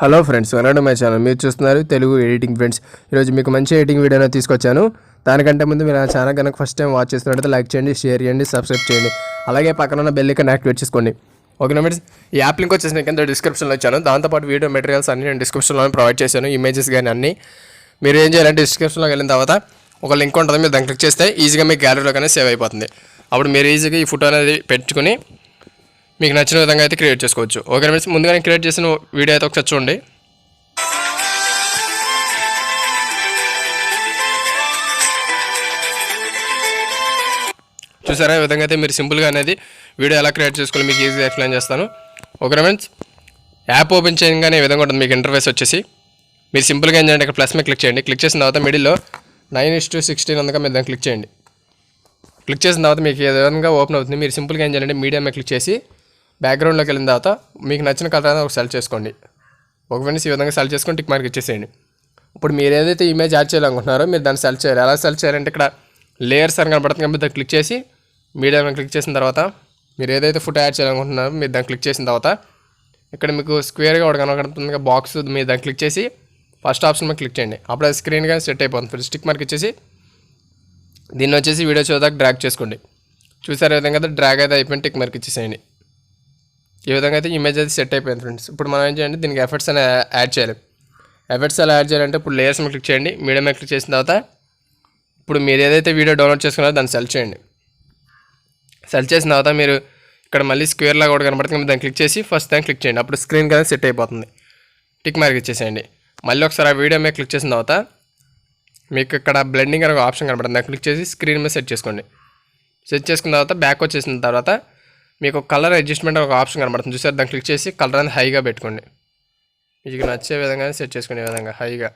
Hello friends, welcome to my channel. మీరు చూస్తున్నారు Telugu editing friends. ఈరోజు మీకు మంచి ఎడిటింగ్ వీడియోని తీసుకొచ్చాను. దానికంటే ముందు మీరు నా ఛానల్ కనుక ఫస్ట్ టైం వాచ్ చేస్తున్నట్లయితే లైక్ చేయండి, షేర్ చేయండి, సబ్స్క్రైబ్ చేయండి. అలాగే పక్కన ఉన్న బెల్ ఐకాన్ యాక్టివేట్ చేసుకోండి. ఓకేనా ఫ్రెండ్స్? ఈ యాప్ లింక్ వచ్చేసి నేను కింద డిస్క్రిప్షన్లో ఇచ్చాను. దాంతోపాటు వీడియో మెటీరియల్స్ అన్ని నేను డిస్క్రిప్షన్లో ప్రొవైడ్ చేశాను, ఇమేజెస్ కానీ అన్నీ. మీరు ఏం చేయాలంటే డిస్క్రిప్షన్లోకి వెళ్ళిన తర్వాత ఒక లింక్ ఉంటుంది, మీరు దాన్ని క్లిక్ చేస్తే ఈజీగా మీ గ్యాలరీలో కానీ సేవ్ అయిపోతుంది. అప్పుడు మీరు ఈజీగా ఈ ఫోటో అనేది పెట్టుకుని మీకు నచ్చిన విధంగా అయితే క్రియేట్ చేసుకోవచ్చు. ఓకే ఫ్రెండ్స్, ముందుగా నేను క్రియేట్ చేసిన వీడియో అయితే ఒకసారి చూడండి. చూసారా, ఈ విధంగా అయితే మీరు సింపుల్గా అనేది వీడియో ఎలా క్రియేట్ చేసుకోవాలి మీకు ఈజీగా ఎక్స్ప్లెయిన్ చేస్తాను. ఓకే ఫ్రెండ్స్, యాప్ ఓపెన్ చేయగానే ఈ విధంగా ఉంటుంది మీకు ఇంటర్ఫేస్ వచ్చేసి. మీరు సింపుల్గా ఏం చేయండి, ఇక్కడ ప్లస్ మీద క్లిక్ చేయండి. క్లిక్ చేసిన తర్వాత మిడిల్లో 9:16 ఉందిగా మీరు దాన్ని క్లిక్ చేయండి. క్లిక్ చేసిన తర్వాత మీకు ఏ విధంగా ఓపెన్ అవుతుంది. మీరు సింపుల్గా ఏం చేయాలంటే మీడియా మీద క్లిక్ చేసి బ్యాక్గ్రౌండ్లోకి వెళ్ళిన తర్వాత మీకు నచ్చిన కలర్ అనేది ఒక సెలెక్ట్ చేసుకోండి. ఒక ఫ్రెండ్స్ ఈ విధంగా సెలెక్ట్ చేసుకొని టిక్ మార్క్ ఇచ్చేసేయండి. ఇప్పుడు మీరు ఏదైతే ఇమేజ్ యాడ్ చేయాలనుకుంటున్నారో మీరు దాన్ని సెలెక్ట్ చేయాలి. ఎలా సెలెక్ట్ చేయాలంటే ఇక్కడ లేయర్స్ అని కనబడుతుంది కాబట్టి దాన్ని క్లిక్ చేసి మీడియా మీద క్లిక్ చేసిన తర్వాత మీరు ఏదైతే ఫోటో యాడ్ చేయాలనుకుంటున్నారో మీరు దాన్ని క్లిక్ చేసిన తర్వాత ఇక్కడ మీకు స్క్వేర్గా ఒకటి కనబడుతుంది బాక్స్, మీరు దాన్ని క్లిక్ చేసి ఫస్ట్ ఆప్షన్ మీద క్లిక్ చేయండి. అప్పుడు అది స్క్రీన్గా సెట్ అయిపోతుంది. స్టిక్ మార్క్ ఇచ్చేసి దీన్ని వచ్చేసి వీడియో చూద్దాక డ్రాగ్ చేసుకోండి. చూసారు ఈ విధంగా అయితే డ్రాగ్ అయితే అయిపోయింది, టిక్ మార్క్ ఇచ్చేసేయండి. ఈ విధంగా అయితే ఇమేజ్ అయితే సెట్ అయిపోయింది ఫ్రెండ్స్. ఇప్పుడు మనం ఏం చేయండి, దీనికి ఎఫెక్ట్స్ అనేది యాడ్ చేయాలి. ఎఫెక్ట్స్ ఎలా యాడ్ చేయాలంటే ఇప్పుడు లేయర్స్ మీద క్లిక్ చేయండి. మీడియా మీద క్లిక్ చేసిన తర్వాత ఇప్పుడు మీరు ఏదైతే వీడియో డౌన్లోడ్ చేసుకున్నారో దాన్ని సెలెక్ట్ చేయండి. సెలెక్ట్ చేసిన తర్వాత మీరు ఇక్కడ మళ్ళీ స్క్వేర్ లాగా కూడా కనబడుతుంది, దాన్ని క్లిక్ చేసి ఫస్ట్ దాన్ని క్లిక్ చేయండి. అప్పుడు స్క్రీన్ కదా సెట్ అయిపోతుంది. టిక్ మార్క్ ఇచ్చేసేయండి. మళ్ళీ ఒకసారి ఆ వీడియో మీద క్లిక్ చేసిన తర్వాత మీకు ఇక్కడ బ్లెండింగ్ అనే ఒక ఆప్షన్ కనబడుతుంది, దాన్ని క్లిక్ చేసి స్క్రీన్ మీద సెట్ చేసుకోండి. సెట్ చేసుకున్న తర్వాత బ్యాక్ వచ్చేసిన తర్వాత మీకు కలర్ అడ్జస్ట్మెంట్ ఒక ఆప్షన్ కనబడుతుంది, చూసారు, దాన్ని క్లిక్ చేసి కలర్ అనేది హైగా పెట్టుకోండి. మీకు నచ్చే విధంగా సెట్ చేసుకోండి. ఈ విధంగా హైగా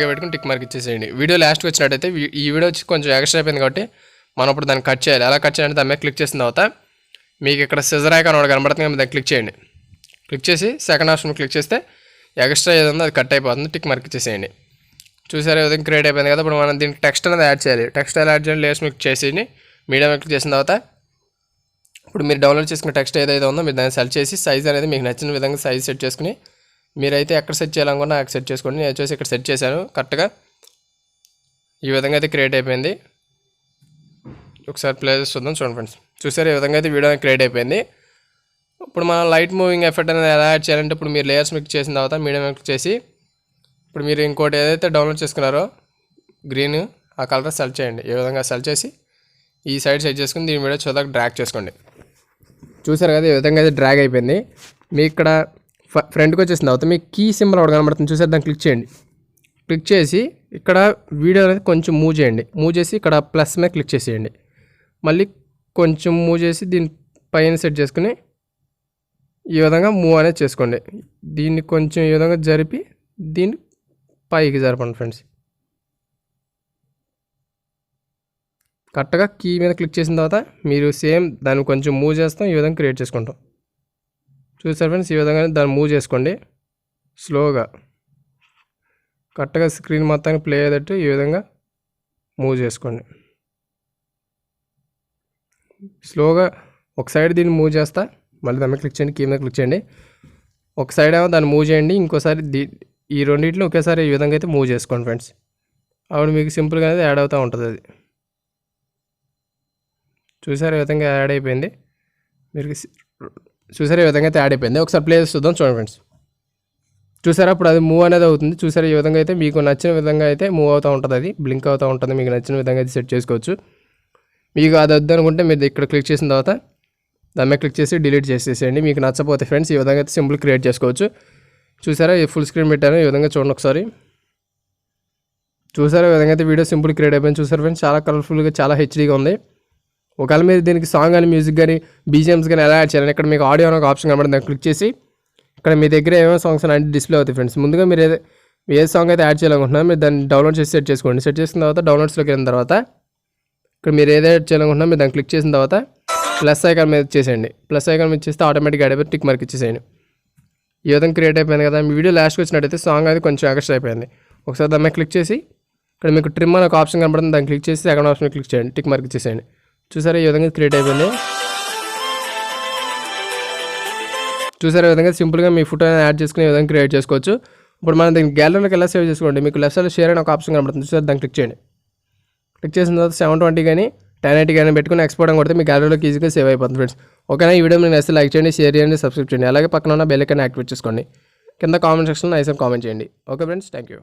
పెట్టుకుని టిక్ మార్క్ ఇచ్చేసేయండి. వీడియో లాస్ట్కి వచ్చినట్టయితే ఈ వీడియో వచ్చి కొంచెం ఎక్స్ట్రా అయిపోయింది కాబట్టి మనం ఇప్పుడు దాన్ని కట్ చేయాలి. ఎలా కట్ చేయాలంటే దాని మీద క్లిక్ చేసిన తర్వాత మీకు ఇక్కడ సిజర్ ఐకాన్ ఒకటి కనబడుతుంది, దాన్ని క్లిక్ చేయండి. క్లిక్ చేసి సెకండ్ ఆప్షన్ క్లిక్ చేస్తే ఎక్స్ట్రా ఏదో ఉందో అది కట్ అయిపోతుంది, టిక్ మార్క్ ఇచ్చేసేయండి. చూసారు ఈ విధంగా క్రియేట్ అయిపోయింది కదా. ఇప్పుడు మనం దీనికి టెక్స్ట్ అనేది యాడ్ చేయాలి. టెక్స్ట్ ఎలా యాడ్ చేయాలి, లేయర్స్ క్లిక్ చేసి మీడియా క్లిక్ చేసిన తర్వాత ఇప్పుడు మీరు డౌన్లోడ్ చేసుకున్న టెక్స్ట్ ఏదైతే ఉందో మీరు దాన్ని సెలెక్ట్ చేసి సైజ్ అనేది మీకు నచ్చిన విధంగా సైజ్ సెట్ చేసుకుని మీరైతే ఎక్కడ సెట్ చేయాలనుకున్నా అక్కడ సెట్ చేసుకోండి. నేను వచ్చేసి ఇక్కడ సెట్ చేశాను కరెక్ట్గా. ఈ విధంగా అయితే క్రియేట్ అయిపోయింది. ఒకసారి ప్లే చూద్దాం, చూడండి ఫ్రెండ్స్. చూసారు ఈ విధంగా అయితే వీడియో క్రియేట్ అయిపోయింది. ఇప్పుడు మనం లైట్ మూవింగ్ ఎఫెక్ట్ అనేది ఎలా యాడ్ చేయాలంటే ఇప్పుడు మీరు లేయర్స్ క్లిక్ చేసిన తర్వాత మీడియా క్లిక్ చేసి ఇప్పుడు మీరు ఇంకోటి ఏదైతే డౌన్లోడ్ చేసుకున్నారో గ్రీన్ ఆ కలర్ సెలెక్ట్ చేయండి. ఈ విధంగా సెలెక్ట్ చేసి ఈ సైడ్ సెట్ చేసుకుని దీని వీడియో చూద్దాక డ్రాగ్ చేసుకోండి. చూసారు కదా, ఈ విధంగా అయితే డ్రాగ్ అయిపోయింది. మీకు ఇక్కడ ఫ్రంట్కి వచ్చేసిన తర్వాత మీకు కీ సింబల్ ఒకటి కనబడుతుంది, చూసారు, దాన్ని క్లిక్ చేయండి. క్లిక్ చేసి ఇక్కడ వీడియో అనేది కొంచెం మూవ్ చేయండి. మూవ్ చేసి ఇక్కడ ప్లస్ మీద క్లిక్ చేసేయండి. మళ్ళీ కొంచెం మూవ్ చేసి దీని పైన సెట్ చేసుకుని ఈ విధంగా మూవ్ అనేది చేసుకోండి. దీన్ని కొంచెం ఈ విధంగా జరిపి దీన్ని పైకి జరపండి ఫ్రెండ్స్. కరెక్ట్గా కీ మీద క్లిక్ చేసిన తర్వాత మీరు సేమ్ దాన్ని కొంచెం మూవ్ చేస్తాం, ఈ విధంగా క్రియేట్ చేసుకుంటాం. చూసారు ఫ్రెండ్స్, ఈ విధంగా దాన్ని మూవ్ చేసుకోండి స్లోగా. కరెక్ట్గా స్క్రీన్ మొత్తానికి ప్లే అయ్యేటట్టు ఈ విధంగా మూవ్ చేసుకోండి. స్లోగా ఒక సైడ్ దీన్ని మూవ్ చేస్తా, మళ్ళీ దాని మీద క్లిక్ చేయండి, కీ మీద క్లిక్ చేయండి. ఒక సైడ్ ఏమో దాన్ని మూవ్ చేయండి, ఇంకోసారి ఈ రెండింటిని ఒకేసారి ఈ విధంగా అయితే మూవ్ చేసుకోండి ఫ్రెండ్స్. అప్పుడు మీకు సింపుల్గా అనేది యాడ్ అవుతూ ఉంటుంది. అది చూసారు ఈ విధంగా యాడ్ అయిపోయింది. మీరు చూసారు ఈ విధంగా అయితే యాడ్ అయిపోయింది. ఒకసారి ప్లే చూద్దాం, చూడండి ఫ్రెండ్స్. చూసారా, ఇప్పుడు అది మూవ్ అనేది అవుతుంది. చూసారా, ఈ విధంగా అయితే మీకు నచ్చిన విధంగా అయితే మూవ్ అవుతూ ఉంటుంది, అది బ్లింక్ అవుతూ ఉంటుంది. మీకు నచ్చిన విధంగా అయితే సెట్ చేసుకోవచ్చు. మీకు అది వద్దు అనుకుంటే మీరు ఇక్కడ క్లిక్ చేసిన తర్వాత దాని మీద క్లిక్ చేసి డిలీట్ చేసేసేయండి. మీకు నచ్చపోతే ఫ్రెండ్స్ ఈ విధంగా అయితే సింపుల్ క్రియేట్ చేసుకోవచ్చు. చూసారా, ఈ ఫుల్ స్క్రీన్ పెట్టాను, ఈ విధంగా చూడండి ఒకసారి. చూసారా, ఈ విధంగా అయితే వీడియో సింపుల్ క్రియేట్ అయిపోయింది. చూసారు ఫ్రెండ్స్, చాలా కలర్ఫుల్గా, చాలా హెచ్డీగా ఉంది. ఒకవేళ మీరు దీనికి సాంగ్ కానీ మ్యూజిక్ కానీ బీజిఎమ్స్ కానీ ఎలా యాడ్ చేయాలని ఇక్కడ మీకు ఆడియో అని ఒక ఆప్షన్ కనబడుతుంది, దాన్ని క్లిక్ చేసి ఇక్కడ మీ దగ్గర ఏమేమి సాంగ్స్ అంటే డిస్ప్లే అవుతాయి ఫ్రెండ్స్. ముందుగా మీరు ఏ సాంగ్ అయితే యాడ్ చేయాలనుకుంటున్నారో మీరు దాన్ని డౌన్లోడ్ చేసి సెట్ చేసుకోండి. సెట్ చేసిన తర్వాత డౌన్లోడ్స్లోకి వెళ్ళిన తర్వాత ఇక్కడ మీరు ఏదైతే యాడ్ చేయాలనుకుంటున్నారో మీరు దాన్ని క్లిక్ చేసిన తర్వాత ప్లస్ ఐకాన్ మీద చేసేయండి. ప్లస్ ఐకాన్ మీద చేస్తే ఆటోమేటిక్గా యాడ్ అయిపోయి టిక్ మార్క్ ఇచ్చేసేయండి. ఈ విధంగా క్రియేట్ అయిపోయింది కదా. మీ వీడియో లాస్ట్కి వచ్చినట్టయితే సాంగ్ అది కొంచెం ఎక్స్ట్రా అయిపోయింది. ఒకసారి దాని మీద క్లిక్ చేసి ఇక్కడ మీకు ట్రిమ్ అని ఒక ఆప్షన్ కనబడుతుంది, దాన్ని క్లిక్ చేసి సెకండ్ ఆప్షన్ క్లిక్ చేయండి, టిక్ మార్క్ ఇచ్చేసేయండి. చూసారా, ఈ విధంగా క్రియేట్ అయిపోయింది. చూసారు విధంగా సింపుల్గా మీ ఫోటో యాడ్ చేసుకునే విధంగా క్రియేట్ చేసుకోవచ్చు. ఇప్పుడు మనం దీనికి గ్యాలరీలోకి ఎలా సేవ్ చేసుకోండి, మీకు లెఫ్ట్ సైడ్లో షేర్ అనే ఒక ఆప్షన్ కనబడుతుంది చూసారు, దాన్ని క్లిక్ చేయండి. క్లిక్ చేసిన తర్వాత 720 కానీ 1080 కానీ పెట్టుకుని ఎక్స్పోర్ట్ అని కొడితే మీ గ్యాలరీలోకి ఈజీగా సేవ్ అయిపోతుంది ఫ్రెండ్స్. ఓకేనా, ఈ వీడియో మీకు నచ్చితే లైక్ చేయండి, షేర్ చేయండి, సబ్స్క్రైబ్ చేయండి. అలాగే పక్కన ఉన్న బెల్ ఐకాన్ యాక్టివేట్ చేసుకోండి. కింద కామెంట్ సెక్షన్లో నైస్ కామెంట్ చేయండి. Okay friends, thank you.